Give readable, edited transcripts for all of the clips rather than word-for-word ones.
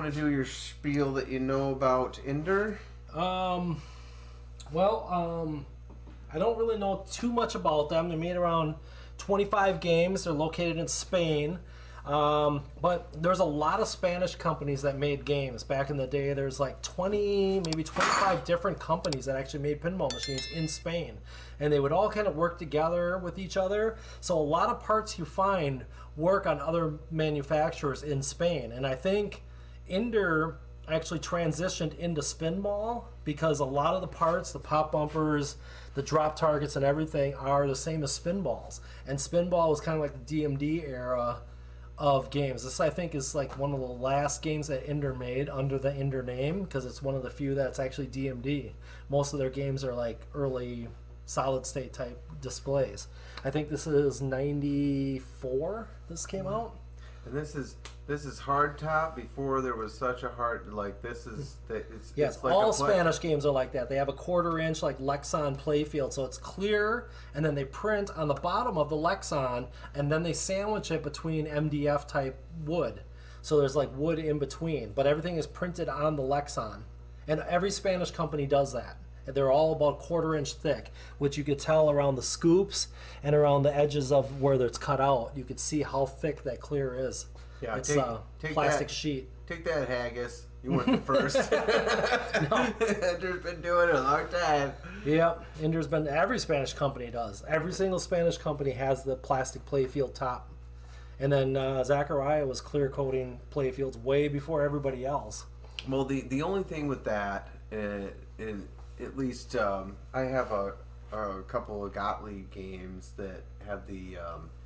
want to do your spiel that you know about Inder? I don't really know too much about them. They made around 25 games. They're located in Spain. But there's a lot of Spanish companies that made games. Back in the day, there's like 20, maybe 25 different companies that actually made pinball machines in Spain. And they would all kind of work together with each other. So a lot of parts you find work on other manufacturers in Spain. And I think Inder actually transitioned into Spinball because a lot of the parts, the pop bumpers, the drop targets and everything are the same as Spinballs. And Spinball was kind of like the DMD era of games. This, I think, is like one of the last games that Inder made under the Inder name because it's one of the few that's actually DMD. Most of their games are like early solid state type displays. I think this is 94 this came out. And this is hard top before there was such a hard, like this is Yes, it's like all a Spanish games are like that. They have a 1/4 inch like Lexan playfield, so it's clear, and then they print on the bottom of the Lexan, and then they sandwich it between MDF type wood. So there's like wood in between, but everything is printed on the Lexan, and every Spanish company does that. They're all about 1/4 inch thick, which you could tell around the scoops and around the edges of where it's cut out. You could see how thick that clear is. Yeah, it's take plastic that, sheet. Take that, Haggis. You weren't the first. Inder's been doing it a long time. Yep, Inder's been, every Spanish company does. Every single Spanish company has the plastic playfield top. And then Zachariah was clear coating playfields way before everybody else. Well, the only thing with that, at least I have a couple of Gottlieb games that have the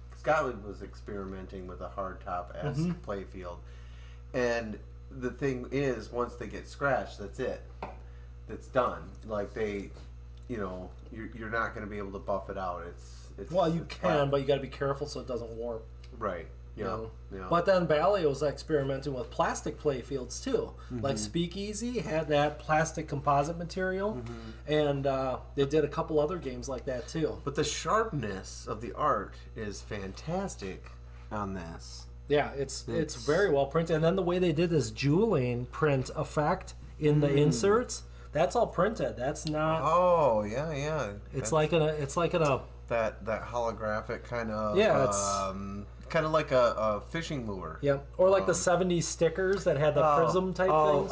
because Gottlieb was experimenting with a hardtop-esque playfield, and the thing is, once they get scratched, that's it. That's done. Like they, you're not going to be able to buff it out. It's well, you can, but you got to be careful so it doesn't warp. Right. Yeah. But then Bally was experimenting with plastic playfields too. Like Speakeasy had that plastic composite material, and they did a couple other games like that too. But the sharpness of the art is fantastic on this. Yeah, it's very well printed. And then the way they did this jeweling print effect in the inserts, that's all printed. That's not. Oh yeah. It's like in a that holographic kind of. Yeah, it's kind of like a fishing lure. Yeah, or like the 70s stickers that had the prism type things.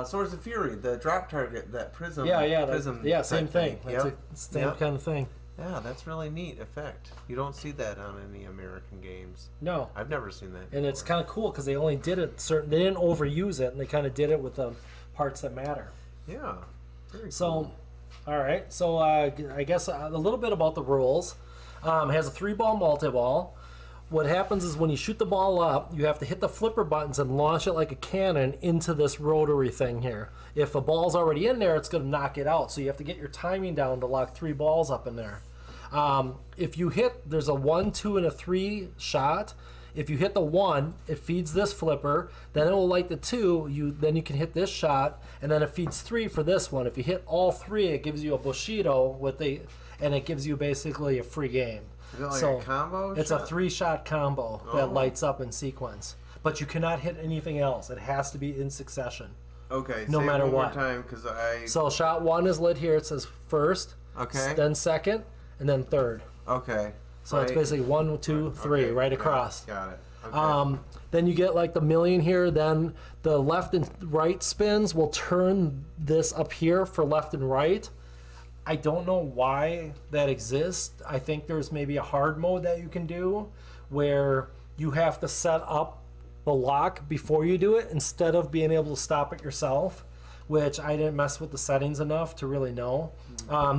Swords of Fury, the drop target, that prism. Prism. Same thing. That's Yep. same kind of thing. Yeah, that's really neat effect. You don't see that on any American games. No, I've never seen that before. And it's kind of cool because they only did it they didn't overuse it, and they kind of did it with the parts that matter. Yeah. Very so, cool. All right. So I guess a little bit about the rules. It has a 3-ball multi-ball. What happens is when you shoot the ball up, you have to hit the flipper buttons and launch it like a cannon into this rotary thing here. If a ball's already in there, it's going to knock it out. So you have to get your timing down to lock 3 balls up in there. If you hit, there's a 1, 2, and a 3 shot. If you hit the 1, it feeds this flipper. Then it will light the 2. Then you can hit this shot, and then it feeds 3 for this one. If you hit all 3, it gives you a Bushido and it gives you basically a free game. Is it like a combo? It's a 3-shot combo that lights up in sequence. But you cannot hit anything else. It has to be in succession. Okay. No matter what. More time, because So shot 1 is lit here. It says first. Okay. Then second, and then third. Okay. So it's basically 1, 2, 3 right across. Got it. Okay. Then you get like the million here. Then the left and right spins will turn this up here for left and right. I don't know why that exists. I think there's maybe a hard mode that you can do where you have to set up the lock before you do it instead of being able to stop it yourself, which I didn't mess with the settings enough to really know.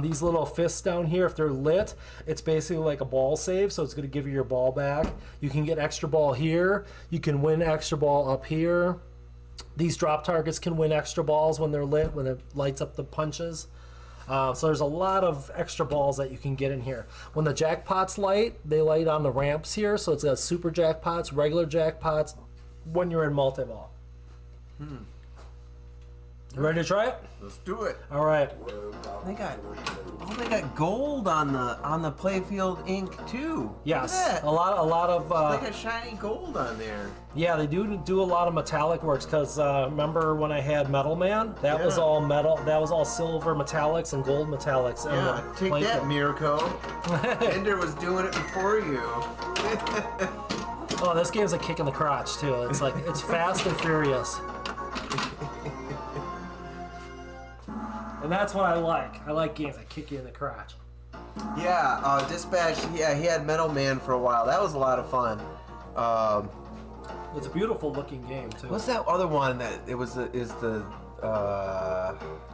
These little fists down here, if they're lit, it's basically like a ball save, so it's going to give you your ball back. You can get extra ball here. You can win extra ball up here. These drop targets can win extra balls when they're lit, when it lights up the punches. So there's a lot of extra balls that you can get in here. When the jackpots light, they light on the ramps here, so it's got super jackpots, regular jackpots, when you're in multi-ball. You ready to try it? Let's do it. All right. They got gold on the playfield ink too. Yes, Look at that. a lot of. They got shiny gold on there. Yeah, they do a lot of metallic works because remember when I had Metal Man? That was Yeah. all metal. That was all silver metallics and gold metallics. And Yeah, take that, Mirko. Inder was doing it before you. Oh, this game's a kick in the crotch too. It's like it's fast and furious. And that's what I like. I like games that kick you in the crotch. Yeah, Dispatch. Yeah, he had Metal Man for a while. That was a lot of fun. It's a beautiful looking game too. What's that other one that is the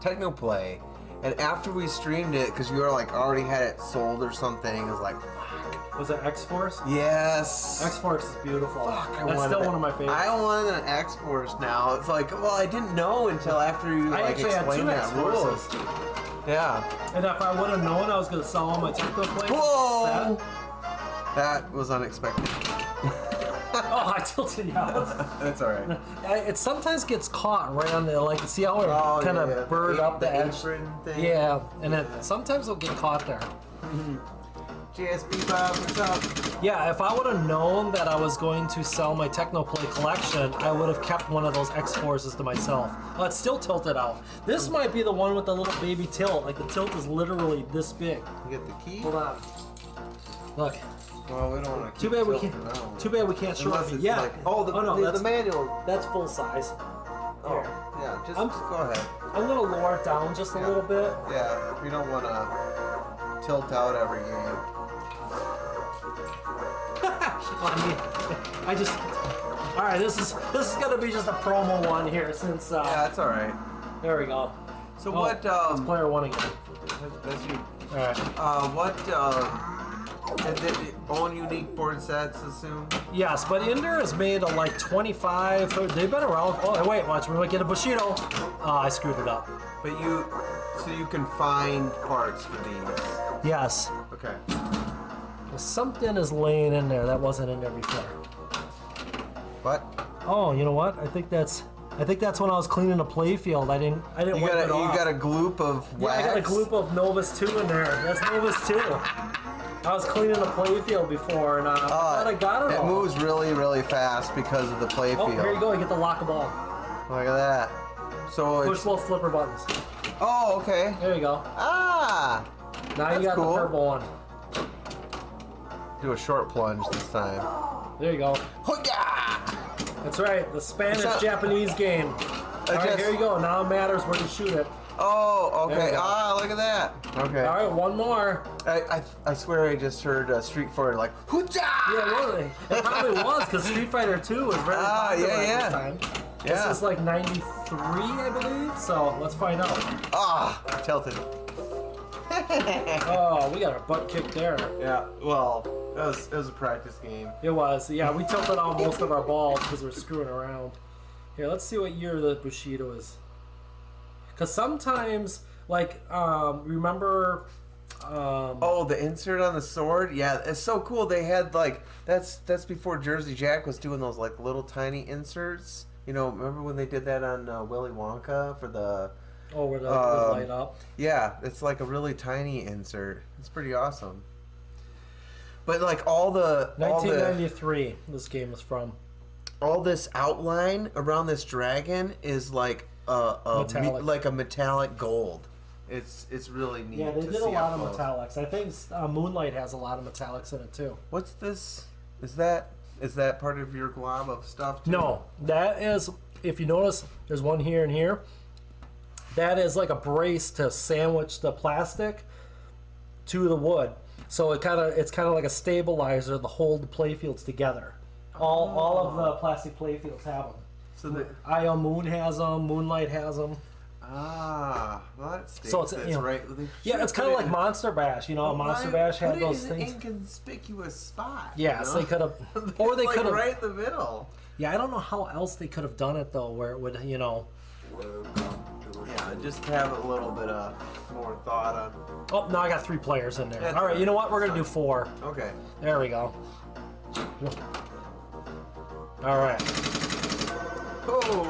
Techno Play? And after we streamed it, because you were like already had it sold or something, it was like, fuck. Was it X-Force? Yes. X-Force is beautiful. Fuck, That's still one of my favorites. I want an X-Force now. It's like, well, I didn't know until after you I like actually had explained two that rules. X-Forces. Yeah. And if I would have known I was going to sell all my Techno plays, Whoa! That was unexpected. oh, I tilted you out. That's all right. It sometimes gets caught right on the, like, see how it kind of burred up the edge? apron thing. Yeah, and it sometimes it'll get caught there. JSB Bob, what's up? Yeah, if I would have known that I was going to sell my Technoplay collection, I would have kept one of those X-Forces to myself. Oh, it's still tilted out. This might be the one with the little baby tilt. Like, the tilt is literally this big. You get the key? Hold on. Look. Well, we don't want to Too bad we can't. Too bad we can't show Unless it. it's Yeah. like, oh, the manual. That's full size. Oh, yeah, just go ahead. I'm gonna lower it down just a little bit. Yeah, we don't want to tilt out every game. I just. All right, this is gonna be just a promo one here since. Yeah, that's all right. There we go. So Oh, what? it's player one again. That's you. All right. What? Own unique board sets, assume. Yes, but Inder has made like 25. They've been around. Oh wait, watch me might get a Bushido. I screwed it up. But so you can find parts for these. Yes. Okay. Something is laying in there that wasn't in there before. What? Oh, you know what? I think that's when I was cleaning the playfield. I didn't You wipe it off. got a gloop of wax. Yeah, I got a gloop of Novus 2 in there. That's Novus 2. I was cleaning the playfield before, and I thought I got it all. It moves really, really fast because of the playfield. Oh, here you go. You get the lock ball. Look at that. So Push both flipper buttons. Oh, okay. There you go. Ah. Now you That's got cool. the purple one. Do a short plunge this time. There you go. Hoo-yah! That's right. The Spanish-Japanese game. All right, here you go. Now it matters where you shoot it. Oh, There okay. you go. Ah, look at that. Okay. All right, one more. I swear I just heard Street Fighter like hoo-yah! Yeah, really. It probably was because Street Fighter 2 was very popular at this time. Yeah. This is like 93, I believe. So let's find out. Ah, tilted. Oh, we got our butt kicked there. Yeah. Well, it was a practice game. It was. Yeah, we tilted out most of our balls because we're screwing around. Here, let's see what year the Bushido is. Because sometimes, like, remember... oh, the insert on the sword? Yeah, it's so cool. They had, like, that's before Jersey Jack was doing those, like, little tiny inserts. You know, remember when they did that on Willy Wonka for the... Oh, where the light up? Yeah, it's like a really tiny insert. It's pretty awesome. But, like, all the... 1993, this game is from. All this outline around this dragon is, like... Metallic. like a metallic gold. It's really neat. Yeah, they to did a see lot up of close. metallics. I think Moonlight has a lot of metallics in it too. What's this? Is that part of your glob of stuff too? No, that is. If you notice, there's one here and here. That is like a brace to sandwich the plastic to the wood. So it's kind of like a stabilizer to hold the playfields together. All of the plastic playfields have them. So IO Moon has them. Moonlight has them. well, that states So it's, it's you know, right. Yeah, it's kind of like Monster Bash. You know, Monster Bash had those Put it in things. an inconspicuous spot. Yes, you know? they could have, or they like could have. right in the middle. Yeah, I don't know how else they could have done it though, where it would, you know. Yeah, just have a little bit of more thought on. Oh, now I got 3 players in there. That's All right, you know what? We're gonna fine. do 4. Okay. There we go. All right. Oh.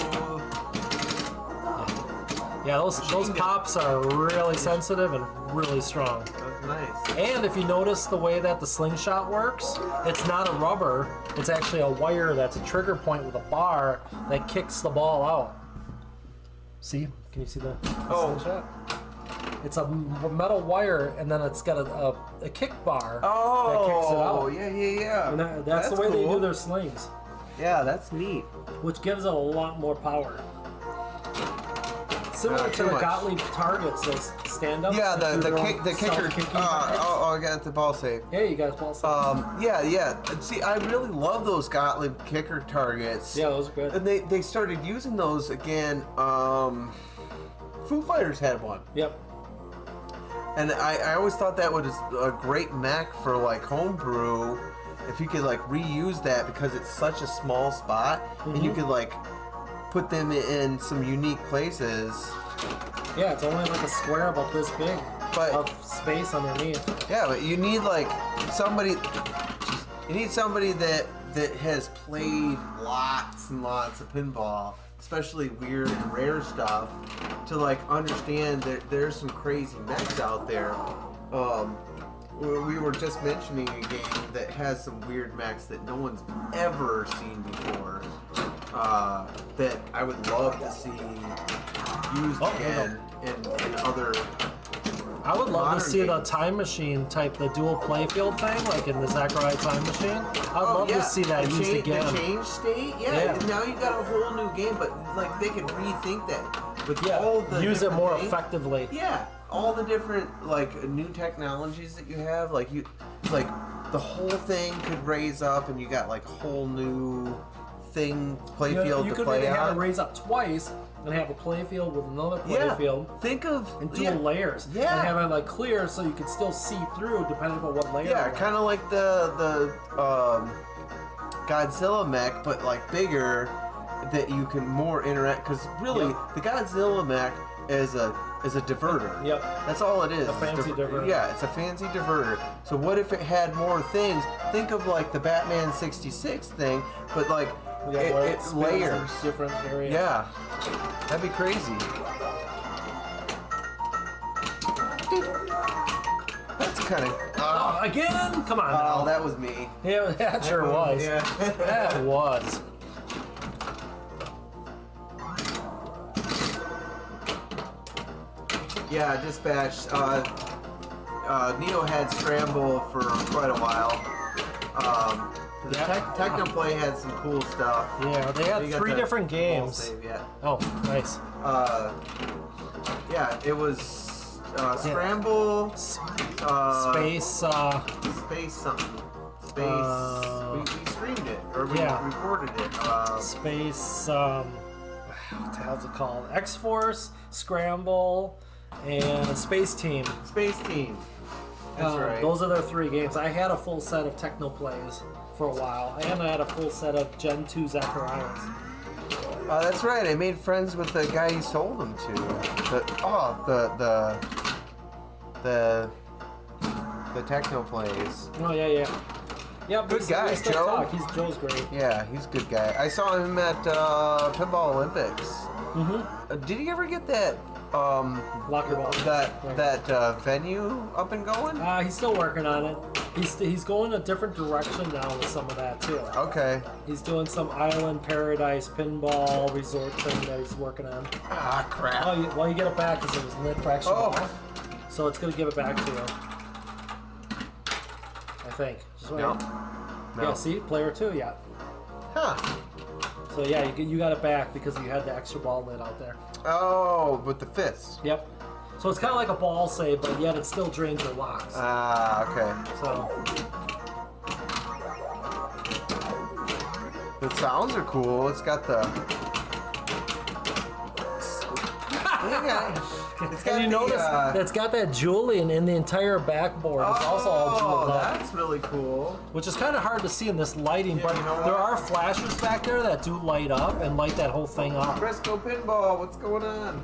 Yeah, those Machine gun. pops are really sensitive and really strong. That's nice. And if you notice the way that the slingshot works, it's not a rubber, it's actually a wire that's a trigger point with a bar that kicks the ball out. See? Can you see the slingshot? It's a metal wire, and then it's got a kick bar that kicks it out. Oh, yeah. And that's the way they do their slings, Yeah, that's neat. which gives it a lot more power. Similar to the Too much. Gottlieb targets, those stand-ups. Yeah, that do the their kick, own the kicker. self-kicking targets. I got the ball save. Yeah, you guys ball save. Yeah. See, I really love those Gottlieb kicker targets. Yeah, those are good. And they started using those again. Foo Fighters had one. Yep. And I always thought that was a great mech for like homebrew. If you could like reuse that because it's such a small spot, and you could like put them in some unique places. Yeah, it's only like a square about this big But- of space underneath. Yeah, but you need like somebody. You need somebody that has played lots and lots of pinball, especially weird and rare stuff, to like understand that there's some crazy mechs out there. We were just mentioning a game that has some weird mechs that no one's ever seen before. That I would love to see used again in other. I would love to modern see the games. time machine type, the dual playfield thing, like in the Zachariah time machine. I'd love to see that the used again. The change state, yeah. Yeah. Now you got a whole new game, but like they could rethink that with Yeah, all the use it different more things. effectively. Yeah, all the different like new technologies that you have, like the whole thing could raise up, and you got like a whole new thing playfield You to could play maybe have on. it raise up twice and have a playfield with another Yeah, playfield. think of And dual layers. Yeah. And have it like clear so you can still see through depending on what layer. Yeah, you're on. kind of like the Godzilla mech, but like bigger, that you can more interact. Because really, the Godzilla mech is a diverter. Yep. That's all it is. A fancy diverter. Yeah, it's a fancy diverter. So what if it had more things? Think of like the Batman '66 thing, but like Yeah, where it it's spins in layers. different areas. Yeah, that'd be crazy. That's kind of. Oh, again? Come on. Oh, now. that was me. Yeah, that sure was. Yeah. That was. Yeah, Dispatch. Neo had Scramble for quite a while. The Technoplay had some cool stuff. Yeah, they had You got 3 the different ball games. save, yeah. Oh, nice. Yeah, it was Scramble, Space. Space something. Space. We streamed it, or we yeah. recorded it. Space. What the hell's it called? X-Force, Scramble, and Space Team. Space Team. That's right. Those are their 3 games. I had a full set of Techno plays for a while, and I had a full set of Gen 2 Zacharias. That's right. I made friends with the guy you sold them to. The Techno plays. Oh yeah. Yep, Good guy, we still Joe. talk. Joe's great. Yeah, he's a good guy. I saw him at Pinball Olympics. Mm-hmm. Did he ever get that Locker ball. that venue up and going? He's still working on it. He's going a different direction now with some of that too. Okay. He's doing some Island Paradise pinball resort thing that he's working on. Ah, crap. Oh, you get it back because it was lid fraction off. So it's gonna give it back to you. I think. Just wait. No. Yeah, see, player 2, yeah. Huh. So yeah, you got it back because you had the extra ball lid out there. Oh, with the fists. Yep. So it's kind of like a ball save, but yet it still drains your locks. Ah, okay. So The sounds are cool. It's got the. It's got and you notice it's got that jeweling in the entire backboard. It's also all jeweled up, that's really cool. which is kind of hard to see in this lighting. Yeah, but you know there what? are flashers back there that do light up and light that whole thing up. Fresco Pinball, what's going on?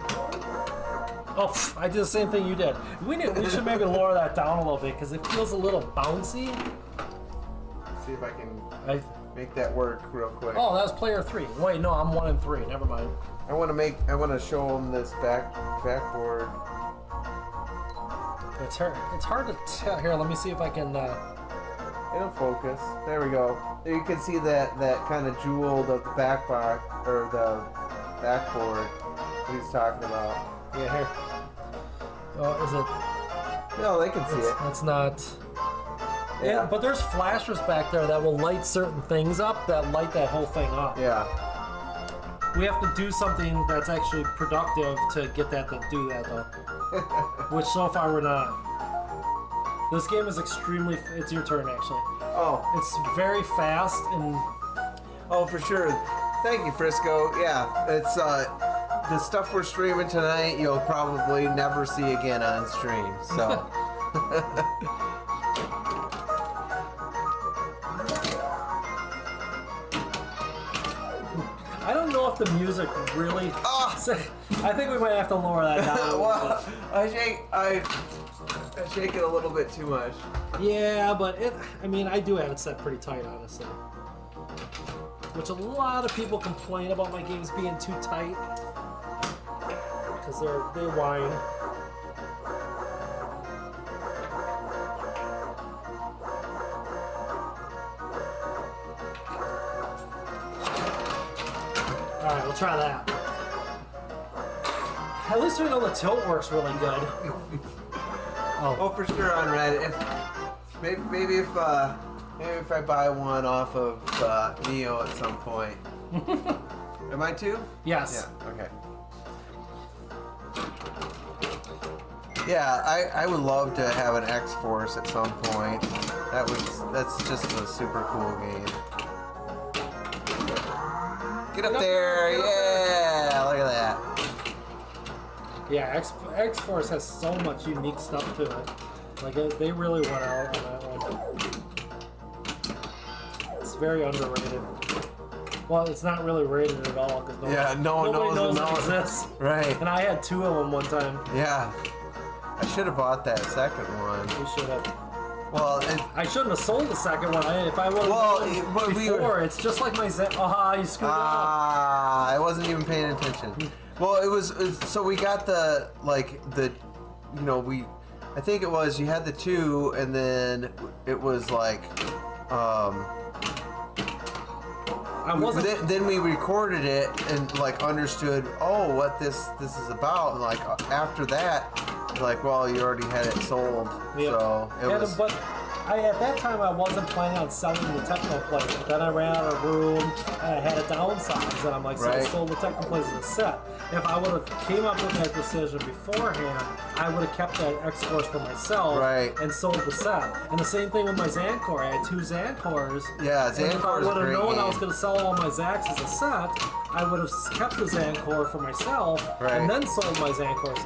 Oh, I did the same thing you did. We should maybe lower that down a little bit because it feels a little bouncy. See if I can. make that work real quick. Oh, that was player 3. Wait, no, I'm 1 and 3. Never mind. I want to show them this backboard. It's hard to tell. Here, let me see if I can. It'll focus. There we go. You can see that kind of jeweled of the backbox or the backboard that he's talking about. Yeah, here. Oh, is it? No, they can see it. It's not. Yeah. But there's flashers back there that will light certain things up that light that whole thing up. Yeah. We have to do something that's actually productive to get that to do that, though. Which so far we're not. This game is extremely. It's your turn, actually. Oh. It's very fast and. Oh, for sure. Thank you, Frisco. Yeah, it's the stuff we're streaming tonight. You'll probably never see again on stream. So. I don't know if the music really. Oh. I think we might have to lower that down. Well, I shake it a little bit too much. Yeah, but I mean, I do have it set pretty tight, honestly. Which a lot of people complain about my games being too tight because they whine. All right, we'll try that. At least we know the tilt works really good. Oh, for sure on Reddit. Maybe if I buy one off of Neo at some point. Am I too? Yes. Yeah. Okay. Yeah, I would love to have an X-Force at some point. That's just a super cool game. Get up there! Yeah, look at that. Yeah, X-Force has so much unique stuff to it. Like, they really went out on that one. It's very underrated. Well, it's not really rated at all because nobody knows it exists. Right. And I had 2 of them one time. Yeah. I should have bought that second one. We should have. Well, I shouldn't have sold the second one. If I would have before, it's just like my you screwed up. I wasn't even paying attention. Well, it was so we got I think it was you had the 2 and then it was like then we recorded it and like understood what this is about, and like after that like, well, you already had it sold. Yeah. So it was. But at that time I wasn't planning on selling the Techno player. Then I ran out of room and I had to downsize, and I'm like, so I sold the Techno player as a set. If I would have came up with that decision beforehand, I would have kept that X-Force for myself and sold the set. And the same thing with my Zancor. I had 2 Zancors. Yeah, Zancor is great. If I would have known I was going to sell all my Zacs as a set, I would have kept the Zancor for myself and then sold my Zancors.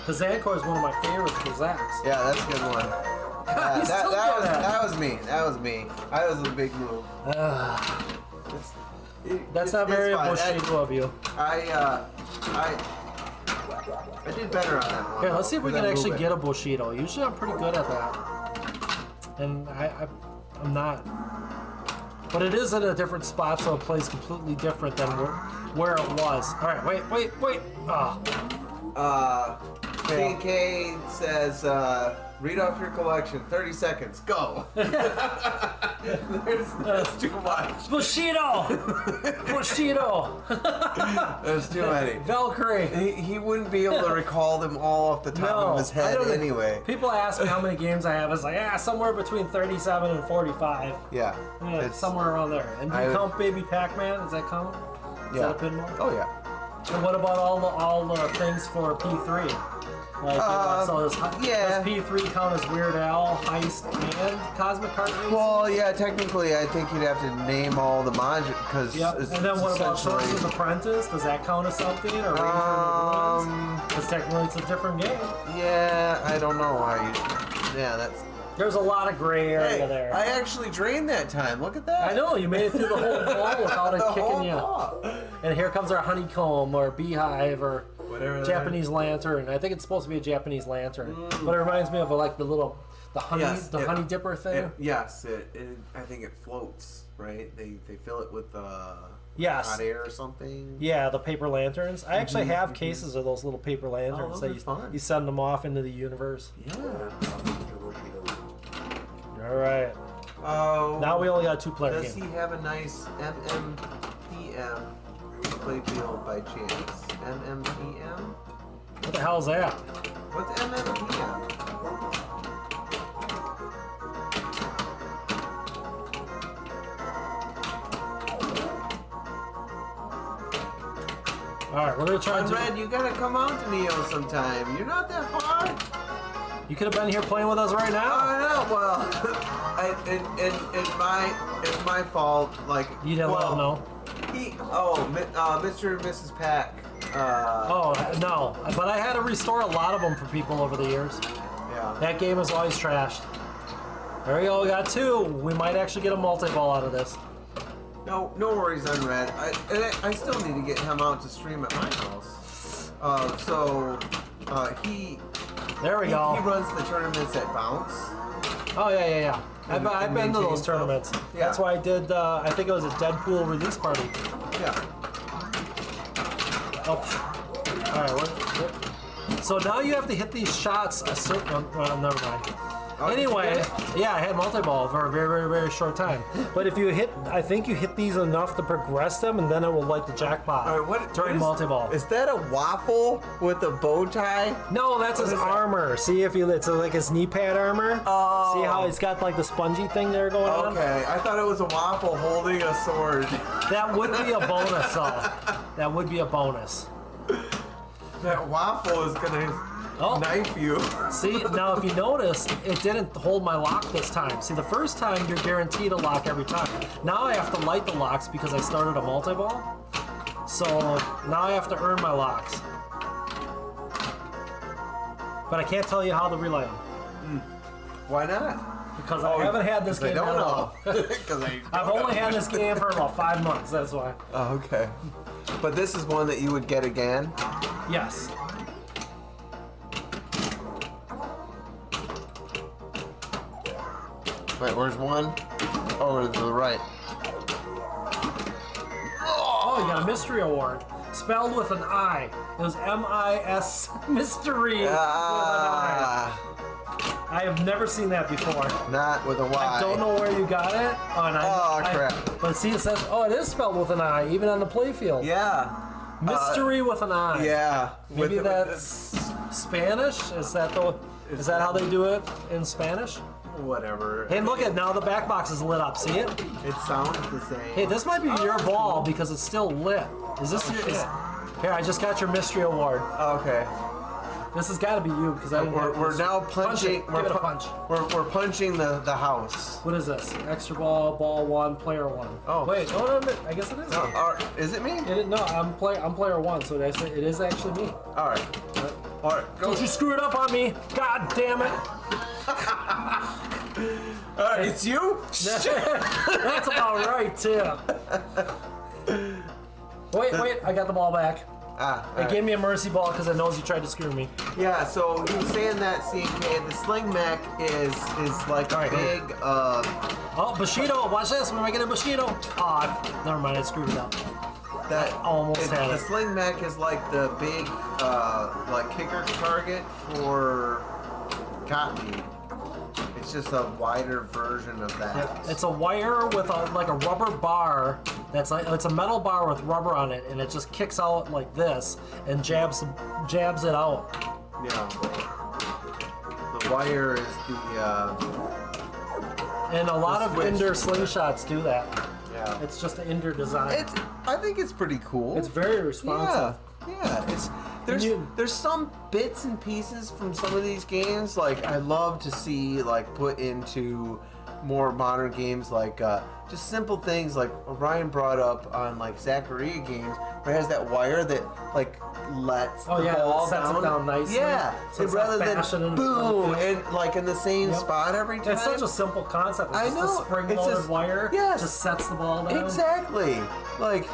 The Zancor is one of my favorites for Zacs. Yeah, that's a good one. That was me. That was me. That was a big move. That's not very Bushido of you. I did better on that one. Here, let's see if we can actually get a Bushido. Usually I'm pretty good at that. And I'm not. But it is in a different spot, so it plays completely different than where it was. Alright, wait. K says, read off your collection. 30 seconds. Go. That's too much. Bushido. There's too many. Valkyrie. He wouldn't be able to recall them all off the top of his head anyway. People ask me how many games I have. It's like, somewhere between 37 and 45. Yeah. It's somewhere around there. And do you count Baby Pac-Man? Does that count? Is that a pinball? Oh, yeah. And what about all the things for P3? Like, does P3 count as Weird Al, Heist, and Cosmic Kart Racing? Well, yeah, technically, I think you'd have to name all the modules, because and then what about Sorcerer's Apprentice? Does that count as something? Or Ranger of the Ruins? Because technically it's a different game. Yeah, I don't know how you... Yeah, that's... There's a lot of gray area there. I actually drained that time. Look at that. I know, you made it through the whole ball without it kicking you. And here comes our honeycomb or beehive or... Whatever. Japanese lantern. I think it's supposed to be a Japanese lantern, but it reminds me of like the honey, honey dipper thing. Yes, I think it floats, right? They fill it with yes. hot air or something. Yeah, the paper lanterns. I actually have cases of those little paper lanterns that you send them off into the universe. Yeah. All right. Oh. Now we only got a 2-player game. Does he have a nice MMPM playfield by chance? MMPM? What the hell is that? What's MMPM? Alright, we're gonna try to. Red, you gotta come out to Neo sometime. You're not that far. You could have been here playing with us right now. I know. Well, it's my fault. Like You didn't let him know. Mr. and Mrs. Pack. Oh no, but I had to restore a lot of them for people over the years. Yeah. That game is always trashed. There we go. We got 2. We might actually get a multi-ball out of this. No worries on Red. I still need to get him out to stream at my house. There we go. He runs the tournaments at Bounce. Oh yeah. I've been to those tournaments. Yeah. That's why I did. I think it was a Deadpool release party. Yeah. Oh. All right. What? So now you have to hit these shots a certain. Well, never mind. Oh, Anyway, yeah, I had multi-ball for a very, very, very short time. But if you hit, I think you hit these enough to progress them, and then it will light the jackpot during multi-ball. Is that a waffle with a bow tie? No, that's his armor. See if you, it's like his knee pad armor. Oh. See how it's got like the spongy thing there going on? Okay, I thought it was a waffle holding a sword. That would be a bonus, though. That would be a bonus. That waffle is gonna knife you. See, now if you notice, it didn't hold my lock this time. See, the first time you're guaranteed a lock every time. Now I have to light the locks because I started a multi-ball. So now I have to earn my locks. But I can't tell you how to relight them. Why not? Because I haven't had this game I don't that know. long. I've only had this game for about 5 months, that's why. Oh, okay. But this is one that you would get again? Yes. Wait, where's one? Oh, to the right. Oh, you got a mystery award. Spelled with an I. It was M-I-S mystery with an I. I have never seen that before. Not with a Y. I don't know where you got it. Crap. But see, it says, it is spelled with an I, even on the playfield. Yeah. Mystery with an I. Yeah. Maybe that's Spanish? Is that how they do it in Spanish? Whatever. Hey, look at now the back box is lit up. See it? It sounds the same. Hey, this might be your ball because it's still lit. Is this your? Here, I just got your mystery award. Okay. This has got to be you because I didn't. We're now punching. Give it a punch. We're punching the house. What is this? Extra ball, ball 1, player 1. Oh. Wait, no, I guess it is. No, is it me? No, I'm player 1, so it is actually me. All right. All right. Go. Don't you screw it up on me! God damn it! All right, it's you. That's about right too. Wait, I got the ball back. It gave me a mercy ball because it knows you tried to screw me. Yeah, so he was saying that CK, the sling mech is like a big. Oh, Bushido! Watch this. We're making a Bushido. Oh, never mind. I screwed it up. That almost had the it. sling mech is like the big like kicker target for cotton. It's just a wider version of that. It's a wire with like a rubber bar. It's a metal bar with rubber on it, and it just kicks out like this and jabs it out. Yeah. The wire is and a lot of Inder slingshots do that. Yeah. It's just an Inder design. I think it's pretty cool. It's very responsive. Yeah. There's some bits and pieces from some of these games like I love to see like put into more modern games like just simple things like Ryan brought up on like Zaccaria games where it has that wire that like lets the ball sets down. It down nicely. Yeah, so it's rather not than boom and like in the same spot every time. It's such a simple concept. It's I just know. a spring-loaded wire just sets the ball down. Exactly. Like,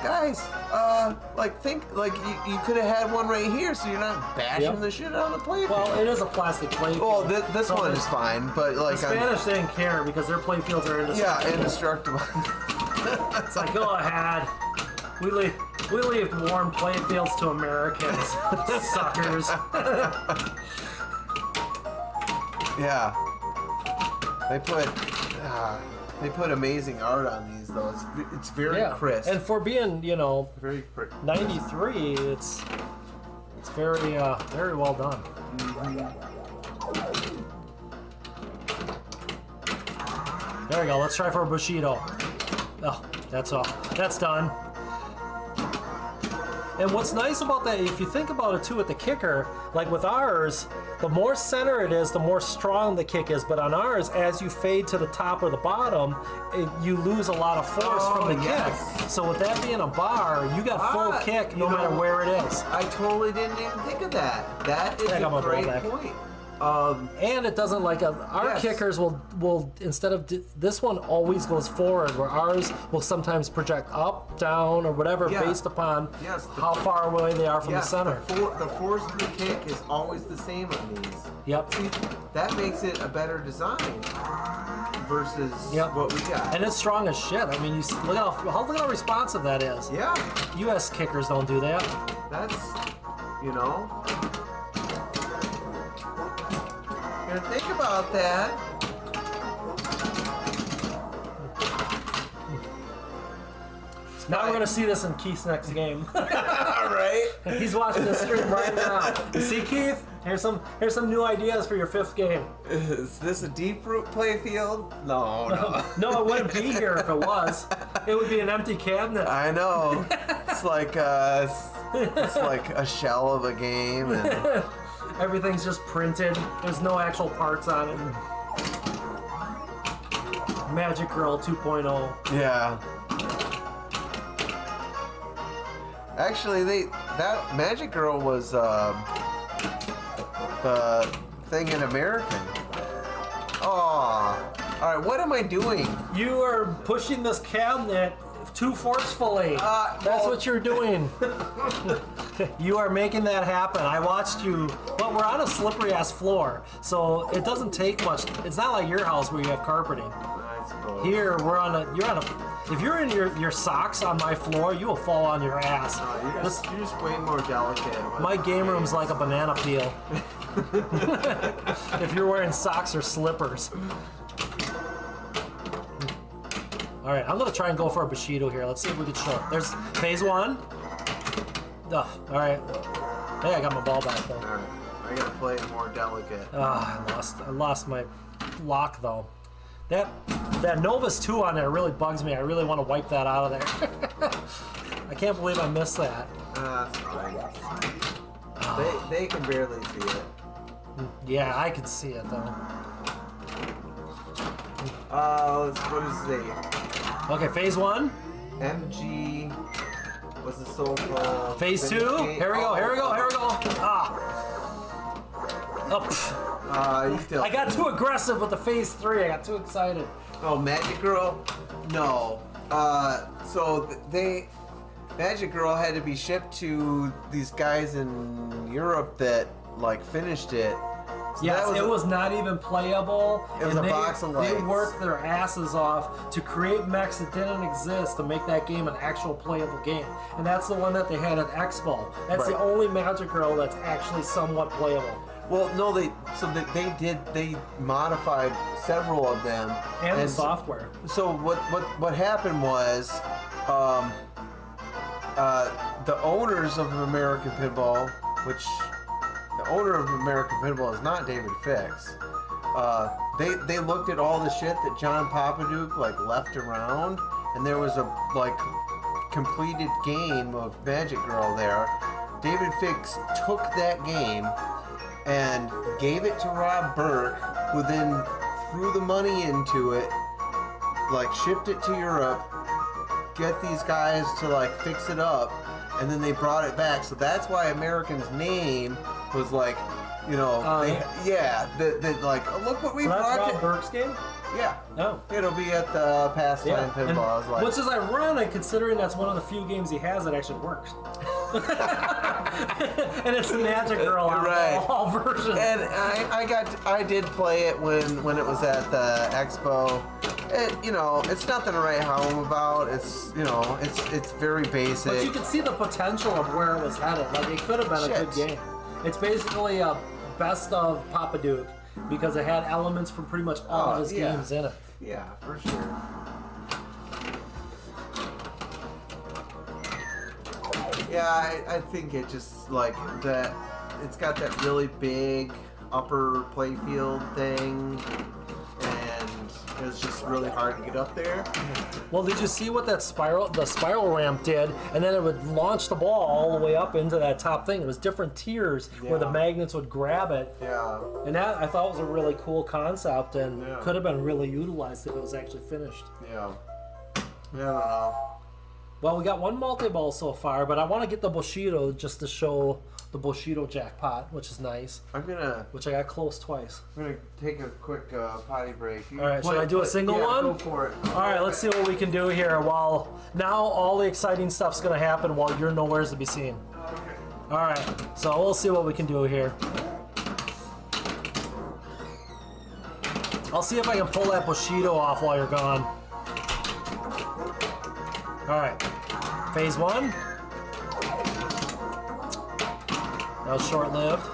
guys, You could have had one right here, so you're not bashing the shit out of the playfield. Well, it is a plastic playfield. Well, this one is fine, but like the Spanish didn't care because their playfields are indestructible. Yeah, indestructible. It's like, go ahead. We leave warm playfields to Americans, suckers. Yeah. They put amazing art on these though. It's very crisp. And for being, very crisp. 93, it's very very well done. There we go. Let's try for a Bushido. Oh, that's all. That's done. And what's nice about that, if you think about it too, with the kicker, like with ours, the more center it is, the more strong the kick is. But on ours, as you fade to the top or the bottom, you lose a lot of force from the kick. So with that being a bar, you got full kick no matter where it is. I totally didn't even think of that. That is a great point. And it doesn't our kickers will instead of this one always goes forward, where ours will sometimes project up, down, or whatever based upon how far away they are from the center. The force of the kick is always the same on these. Yep. See, that makes it a better design versus what we got. And it's strong as shit. I mean, look at how responsive that is. Yeah. U.S. kickers don't do that. That's Gonna think about that. Now we're gonna see this in Keith's next game. Right? He's watching the stream right now. You see, Keith? Here's some new ideas for your 5th game. Is this a deep root playfield? No. No, it wouldn't be here if it was. It would be an empty cabinet. I know. It's like a shell of a game. And everything's just printed. There's no actual parts on it. Magic Girl 2.0. Yeah. Actually, that Magic Girl was the thing in American. Oh, all right. What am I doing? You are pushing this cabinet too forcefully. That's what you're doing. You are making that happen. I watched you, but we're on a slippery ass floor, so it doesn't take much. It's not like your house where you have carpeting. I suppose. Here if you're in your socks on my floor, you will fall on your ass. You're just way more delicate. My game room's like a banana peel. If you're wearing socks or slippers. All right, I'm gonna try and go for a Bushido here. Let's see if we can show it. There's phase 1. All right. Hey, I got my ball back though. All right, I gotta play it more delicate. I lost my lock though. That Novus 2 on there really bugs me. I really want to wipe that out of there. I can't believe I missed that. That's fine. They can barely see it. Yeah, I can see it though. What is the Okay, phase 1. MG? What's the soul called? Phase 2. Here we go. I got too aggressive with the phase 3. I got too excited. Oh, Magic Girl? No. Magic Girl had to be shipped to these guys in Europe that finished it. So yes, it was not even playable. It was a box of lights. They worked their asses off to create mechs that didn't exist to make that game an actual playable game. And that's the one that they had at Expo. That's the only Magic Girl that's actually somewhat playable. Well, no, they modified several of them. And the software. So what happened was the owners of American Pinball, which the owner of American Pinball is not David Fix. They looked at all the shit that John Papaduke left around, and there was a completed game of Magic Girl there. David Fix took that game and gave it to Rob Burke, who then threw the money into it, shipped it to Europe, get these guys to fix it up, and then they brought it back. So that's why American's name was You know, like, oh, look what we So that's brought. Rob Burke's game? Yeah. Oh. It'll be at the Pastime Pinball. Like, which is ironic considering that's one of the few games he has that actually works. And it's the Magic Girl all versions. And I did play it when it was at the expo. You know, it's nothing to write home about. It's, you know, it's very basic. But you can see the potential of where it was headed. Like, it could have been a good game. It's basically a best of Papa Duke because it had elements from pretty much all of his games in it. Yeah, for sure. Yeah, I think it just like that. It's got that really big upper playfield thing, and it was just really hard to get up there. Well, did you see what the spiral ramp did? And then it would launch the ball all the way up into that top thing. It was different tiers where the magnets would grab it. Yeah. And that I thought was a really cool concept and could have been really utilized if it was actually finished. Yeah. I don't know. Well, we got one multi-ball so far, but I want to get the Bushido just to show the Bushido jackpot, which is nice. Which I got close twice. I'm gonna take a quick potty break. All right, should I do a single one? Go for it. All right, let's see what we can do here. While now all the exciting stuff's gonna happen while you're nowheres to be seen. Okay. All right, so we'll see what we can do here. I'll see if I can pull that Bushido off while you're gone. All right, phase one. That was short-lived.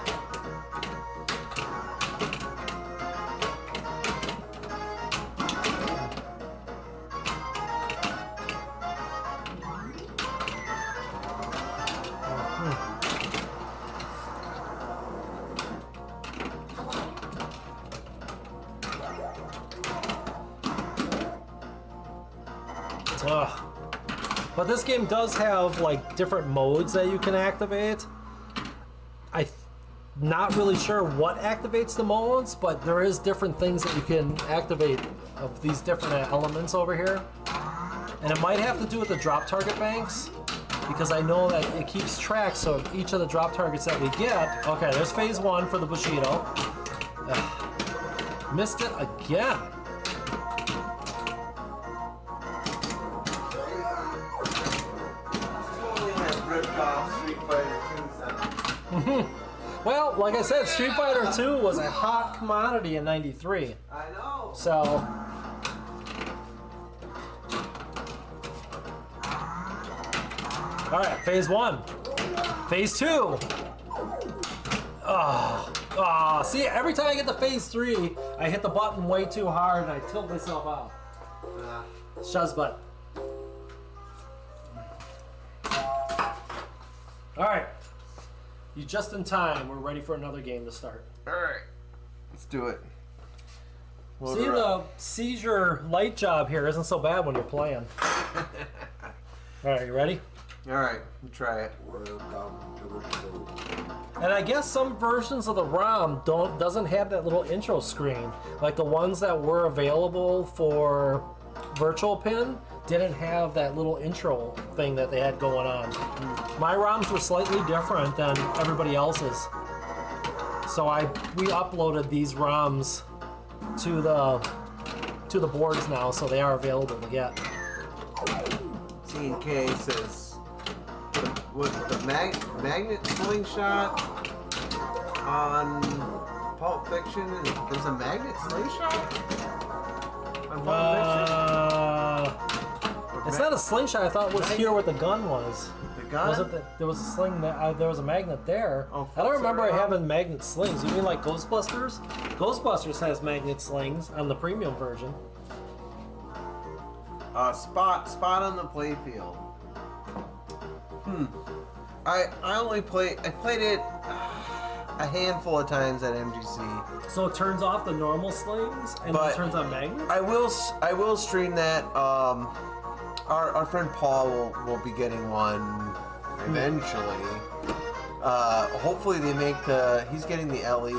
But this game does have like different modes that you can activate. I'm not really sure what activates the modes, but there is different things that you can activate of these different elements over here. And it might have to do with the drop target banks, because I know that it keeps track, so each of the drop targets that we get. Okay, there's phase one for the Bushido. Missed it again. Well, like I said, Street Fighter 2 was a hot commodity in '93. I know. So, all right, phase one, phase two. See, every time I get to phase three, I hit the button way too hard and I tilt myself out. Shuzbutt. All right. You just in time. We're ready for another game to start. All right, let's do it. See, the seizure light job here isn't so bad when you're playing. All right, you ready? All right, we'll try it. And I guess some versions of the ROM doesn't have that little intro screen. Like the ones that were available for Virtual Pin didn't have that little intro thing that they had going on. My ROMs were slightly different than everybody else's. So we uploaded these ROMs to the boards now, so they are available to get. C&K says, was the magnet slingshot on Pulp Fiction? There's a magnet slingshot on Pulp Fiction? It's not a slingshot. I thought it was here where the gun was. The gun? Was it that there was a sling that there was a magnet there? Oh, I don't remember having magnet slings. You mean like Ghostbusters? Ghostbusters has magnet slings on the premium version. Spot on the playfield. I played it a handful of times at MGC. So it turns off the normal slings and then turns on magnets? I will stream that. Our friend Paul will be getting one eventually. Hopefully they make he's getting the LE.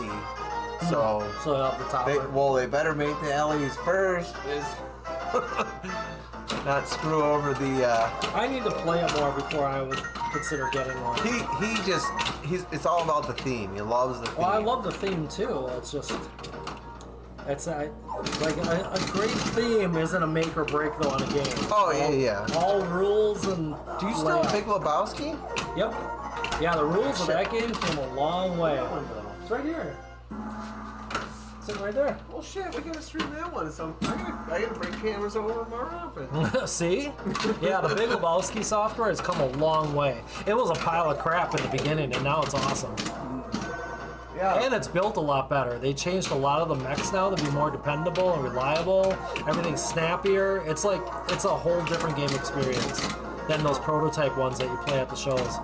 So off the top. They better make the LEs first. Not screw over the. I need to play it more before I would consider getting one. it's all about the theme. He loves the theme. Well, I love the theme too. It's just, like a great theme isn't a make or break though on a game. Oh yeah. All rules and. Do you still have Big Lebowski? Yep. Yeah, the rules of that game came a long way. It's right here. It's right there. Well, shit, we gotta stream that one. So I gotta bring cameras over more often. See? Yeah, the Big Lebowski software has come a long way. It was a pile of crap in the beginning, and now it's awesome. Yeah. And it's built a lot better. They changed a lot of the mechs now to be more dependable and reliable. Everything's snappier. It's a whole different game experience than those prototype ones that you play at the shows.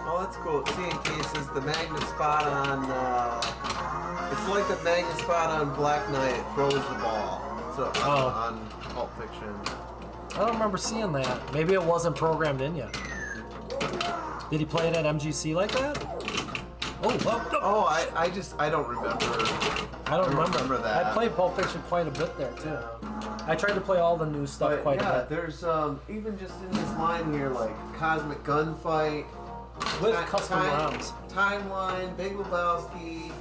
Oh, that's cool. Seeing cases, the magnet spot on. It's like the magnet spot on Black Knight throws the ball. So on Pulp Fiction. I don't remember seeing that. Maybe it wasn't programmed in yet. Did he play it at MGC like that? Oh, well. Oh, I don't remember. I don't remember that. I played Pulp Fiction quite a bit there too. I tried to play all the new stuff quite a bit. There's even just in this line here like Cosmic Gunfight with custom ROMs. Timeline, Big Lebowski.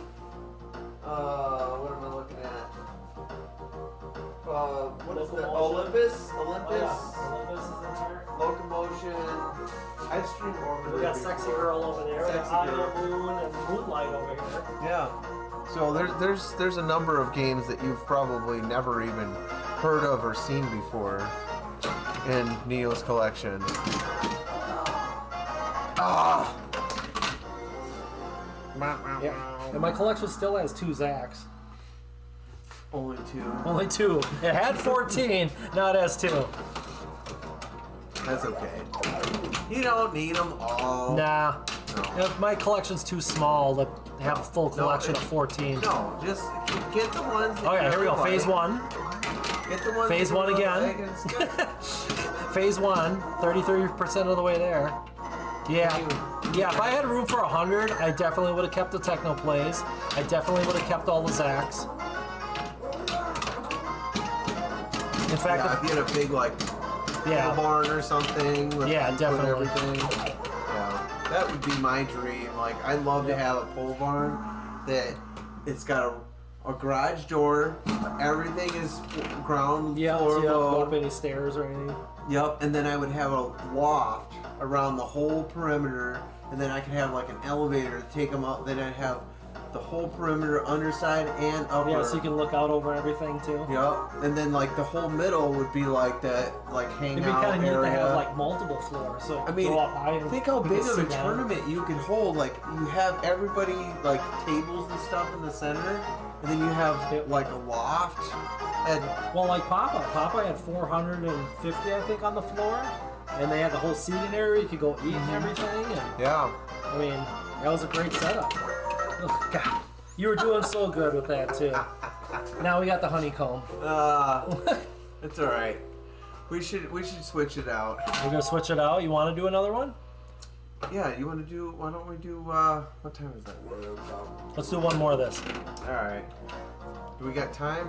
What am I looking at? What is that? Olympus? Olympus is in here. Locomotion. I'd stream Orbiter. We got Sexy Girl over there. Sexy Audio Girl. Moon and Moonlight over here. Yeah. So there's a number of games that you've probably never even heard of or seen before in Neo's collection. Ah. Yeah. And my collection still has 2 Zacks. Only 2. Only 2. It had 14. Now it has 2. That's okay. You don't need them all. Nah. No. My collection's too small to have a full collection of 14. No, just get the ones. Oh yeah, here we go. Phase 1. Get the ones. Phase 1 again. Phase 1. 33% of the way there. Yeah. Yeah, if I had room for 100, I definitely would have kept the Techno plays. I definitely would have kept all the Zacks. In fact, if you had a big barn or something. With definitely. Everything. Yeah, that would be my dream. Like, I'd love to have a pole barn that it's got a garage door. Everything is ground floor go low. up any stairs or anything. Yep, and then I would have a loft around the whole perimeter, and then I could have like an elevator to take them up. Then I'd have the whole perimeter, underside and upper. Yeah, so you can look out over everything too. Yep, and then like the whole middle would be like that, like hangout It'd be kind of neat area. to have like multiple floors. So I mean, go up high and think how you big can of a sit down. tournament you could hold. Like you have everybody like tables and stuff in the center, and then you have like a loft. And well, like Papa had 450, I think, on the floor, and they had the whole seating area. You could go eat and everything. And yeah, I mean, that was a great setup. Oh, God, you were doing so good with that too. Now we got the honeycomb. it's all right. We should switch it out. We're gonna switch it out. You want to do another one? Yeah, you want to do? Why don't we do? What time is that? Let's do one more of this. All right. Do we got time?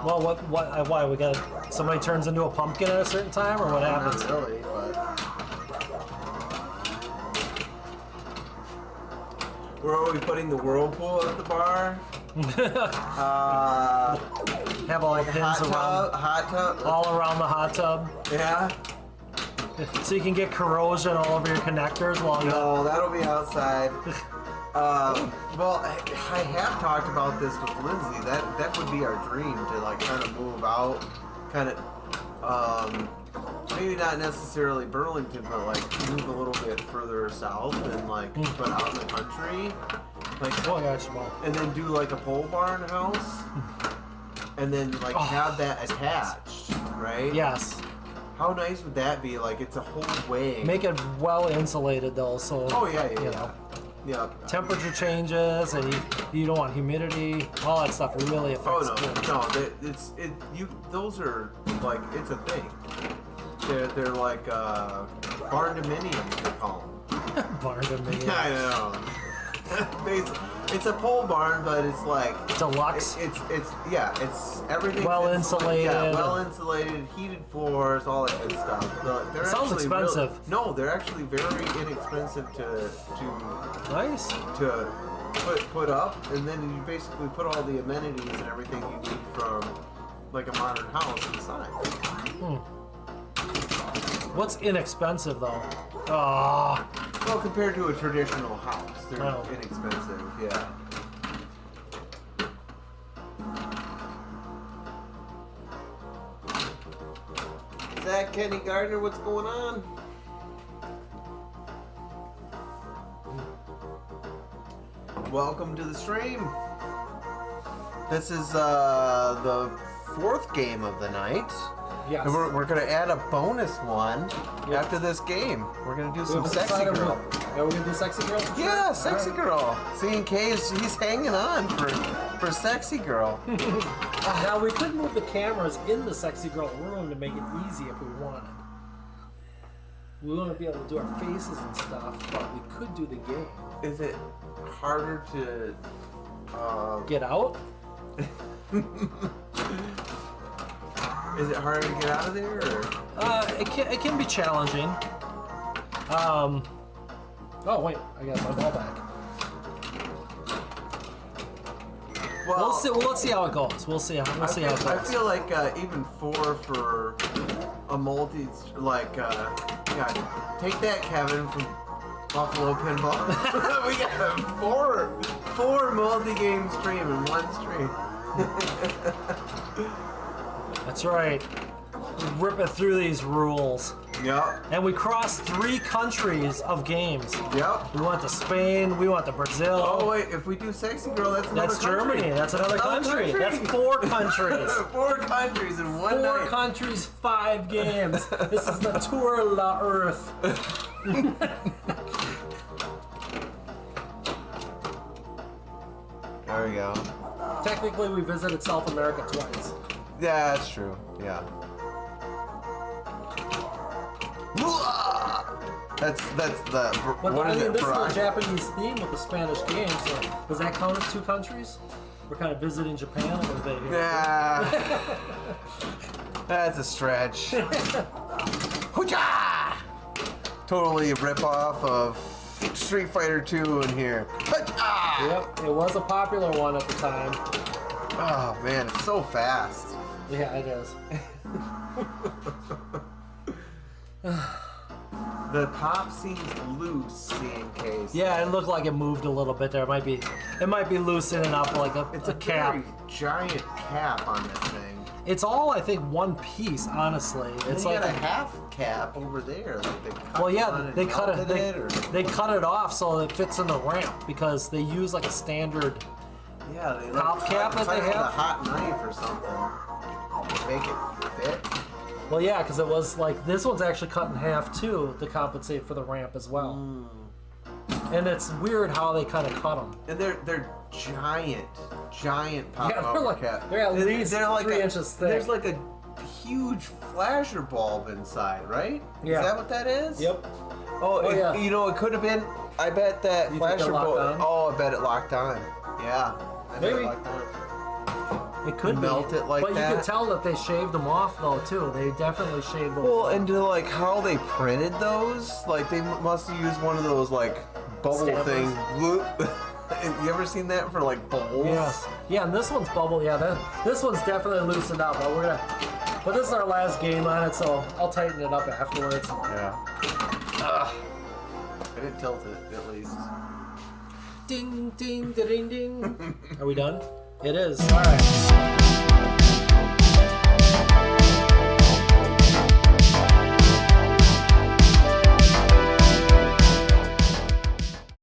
Well, why we got? Somebody turns into a pumpkin at a certain time, or what happens? Not really, but where are we putting the whirlpool at the bar? Have all the pins around, hot tub, all around the hot tub. Yeah. So you can get corrosion all over your connectors while No, that'll be outside. Well, I have talked about this with Lindsay. That would be our dream to like kind of move out, kind of maybe not necessarily Burlington, but like move a little bit further south and like put out in the country, like and then do like a pole barn house, and then like have that attached, right? Yes. How nice would that be? Like it's a whole way. Make it well insulated though, so. Oh yeah. Yeah. Temperature changes, and you don't want humidity. All that stuff really affects. Those are like it's a thing. They're like barn dominiums they call them. Barn dominium. I know. It's a pole barn, but it's like Deluxe. It's everything. Well insulated. Yeah, well insulated, heated floors, all that good stuff. They're Sounds actually expensive. No, they're actually very inexpensive to Nice. to put up, and then you basically put all the amenities and everything you need from like a modern house inside. What's inexpensive though? Ah. Well, compared to a traditional house, they're Oh. inexpensive. Yeah. Is that Kenny Gardner? What's going on? Welcome to the stream. This is the fourth game of the night. Yes. And we're going to add a bonus one after this game. We're going to do some sexy girl. Yeah, we're gonna do sexy girl. Yeah, sexy girl. C&K he's hanging on for sexy girl. Now we could move the cameras in the sexy girl room to make it easy if we wanted. We wouldn't be able to do our faces and stuff, but we could do the game. Is it harder to Get out? Is it harder to get out of there? Or? It can be challenging. Oh wait, I got my ball back. Well, let's see how it goes. We'll see how it goes. I feel like even 4 for a multi, like take that, Kevin from Buffalo Pinball. We got four multi-game stream in one stream. That's right. We rip it through these rules. Yep. And we crossed 3 countries of games. Yep. We went to Spain. We went to Brazil. Oh wait, if we do sexy girl, that's another That's country. Germany. That's another country. That's 4 countries. 4 countries in one 4 night. countries, 5 games. This is the Tour La Earth. There we go. Technically, we visited South America twice. Yeah, that's true. Yeah. That's the. But What I is mean, it? this is Barack? the Japanese theme with the Spanish game, so does that count as 2 countries? We're kind of visiting Japan a little bit here. Nah. That's a stretch. Hoo-cha! Totally a ripoff of Street Fighter 2 in here. Hoo-cha! Yep, it was a popular one at the time. Oh man, it's so fast. Yeah, it is. The top seems loose, C&K. Yeah, it looked like it moved a little bit there. It might be loosening up like It's a cap. very giant cap on this thing. It's all, I think, one piece, honestly. It's And you like got a half cap over there. Like they cut well, yeah, on they cut melted it. or... They cut it off so it fits in the ramp because they use like a standard. Yeah, they top cap that they cut it with have? a hot knife or something. Make it fit. Well, yeah, because it was like this one's actually cut in half too to compensate for the ramp as well. And it's weird how they kind of cut them. And they're giant pop Yeah, up they're like cap. they're at least They're like 3 inches thick. There's like a huge flasher bulb inside, right? Yeah. Is that what that is? Yep. Oh, yeah. You know, it could have been. I bet that You think flasher it locked bulb. on? Oh, I bet it locked on. Yeah. I bet Maybe. it locked on. It could Melt be. it like but that? you could tell that they shaved them off though too. They definitely shaved those. Well, off. and to like how they printed those, like they must have used one of those like bubble Stampers? things. You ever seen that for like bowls? Yes. Yeah, and this one's bubble. Yeah, this one's definitely loosened up. But we're gonna. But this is our last game on it, so I'll tighten it up afterwards. Yeah. I didn't tilt it at least. Ding ding ding ding. Are we done? It is. All right.